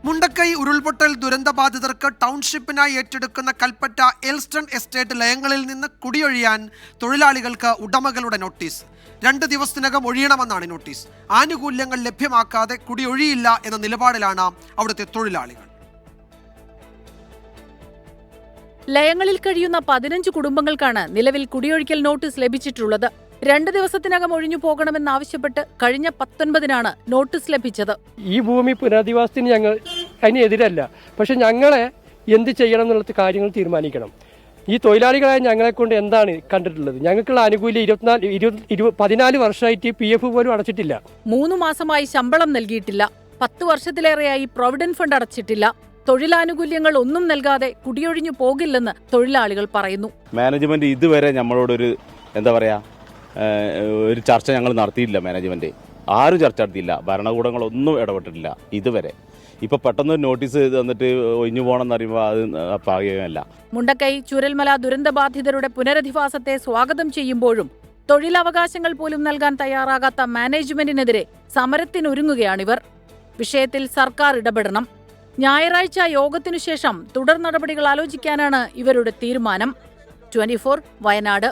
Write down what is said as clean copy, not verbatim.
മുണ്ടക്കൈ ഉരുൾപൊട്ടൽ ദുരന്തബാധിതർക്ക് ടൗൺഷിപ്പിനായി ഏറ്റെടുക്കുന്ന Kalpetta Elston estate ലയങ്ങളിൽ നിന്ന് കുടിയൊഴിയാൻ തൊഴിലാളികൾക്ക് ഉടമകളുടെ നോട്ടീസ്. 2 ദിവസത്തിനകം ഒഴിയണമെന്നാണ് നോട്ടീസ്. ആനുകൂല്യങ്ങൾ ലഭ്യമാക്കാതെ കുടിയൊഴിയില്ല എന്ന നിലപാടിലാണ് അവിടുത്തെ തൊഴിലാളികൾ. ലയങ്ങളിൽ കഴിയുന്ന 15 കുടുംബങ്ങൾക്കാണ് നിലവിൽ കുടിയൊഴിക്കൽ നോട്ടീസ് ലഭിച്ചിട്ടുള്ളത്. 2 ദിവസത്തിനകം ഒഴിഞ്ഞു പോകണമെന്നാവശ്യപ്പെട്ട് കഴിഞ്ഞ 19-നാണ് നോട്ടീസ് ലഭിച്ചത്. ഈ ഭൂമി പുനരധിവാസത്തിന് ഞങ്ങൾ അതിനെതിരല്ല, പക്ഷെ ഞങ്ങളെ എന്ത് ചെയ്യണം എന്നുള്ള കാര്യങ്ങൾ തീരുമാനിക്കണം. ഈ തൊഴിലാളികളായ ഞങ്ങളെ കൊണ്ട് എന്താണ് കണ്ടിട്ടുള്ളത്? ഞങ്ങൾക്കുള്ള ആനുകൂല്യം 14 വർഷമായിട്ട് PF പോലും അടച്ചിട്ടില്ല. 3 മാസമായി ശമ്പളം നൽകിയിട്ടില്ല. 10 വർഷത്തിലേറെയായി പ്രൊവിഡന്റ് ഫണ്ട് അടച്ചിട്ടില്ല. തൊഴിലാനുകൂല്യങ്ങൾ ഒന്നും നൽകാതെ കുടിയൊഴിഞ്ഞു പോകില്ലെന്ന് തൊഴിലാളികൾ പറയുന്നു. മാനേജ്മെന്റ് ഇതുവരെ നമ്മളോടൊരു ഒരു ചർച്ച ഞങ്ങൾ നടത്തിയില്ല. മാനേജ്മെന്റ് ആരും ചർച്ച നടത്തിയില്ല. ഭരണകൂടങ്ങളൊന്നും ഇടപെട്ടിട്ടില്ല ഇതുവരെ. ഇപ്പൊ പെട്ടെന്ന് നോട്ടീസ് തന്നിട്ട് ഒഴിഞ്ഞു പോകണമെന്ന് പറയുമ്പോൾ അത് പാകമല്ല. മുണ്ടക്കൈ ചൂരൽമല ദുരന്തബാധിതരുടെ പുനരധിവാസത്തെ സ്വാഗതം ചെയ്യുമ്പോഴും തൊഴിലവകാശങ്ങൾ പോലും നൽകാൻ തയ്യാറാകാത്ത മാനേജ്മെന്റിനെതിരെ സമരത്തിനൊരുങ്ങുകയാണിവർ. വിഷയത്തിൽ സർക്കാർ ഇടപെടണം. ഞായറാഴ്ച യോഗത്തിനുശേഷം തുടർ നടപടികൾ ആലോചിക്കാനാണ് ഇവരുടെ തീരുമാനം. 24 വയനാട്.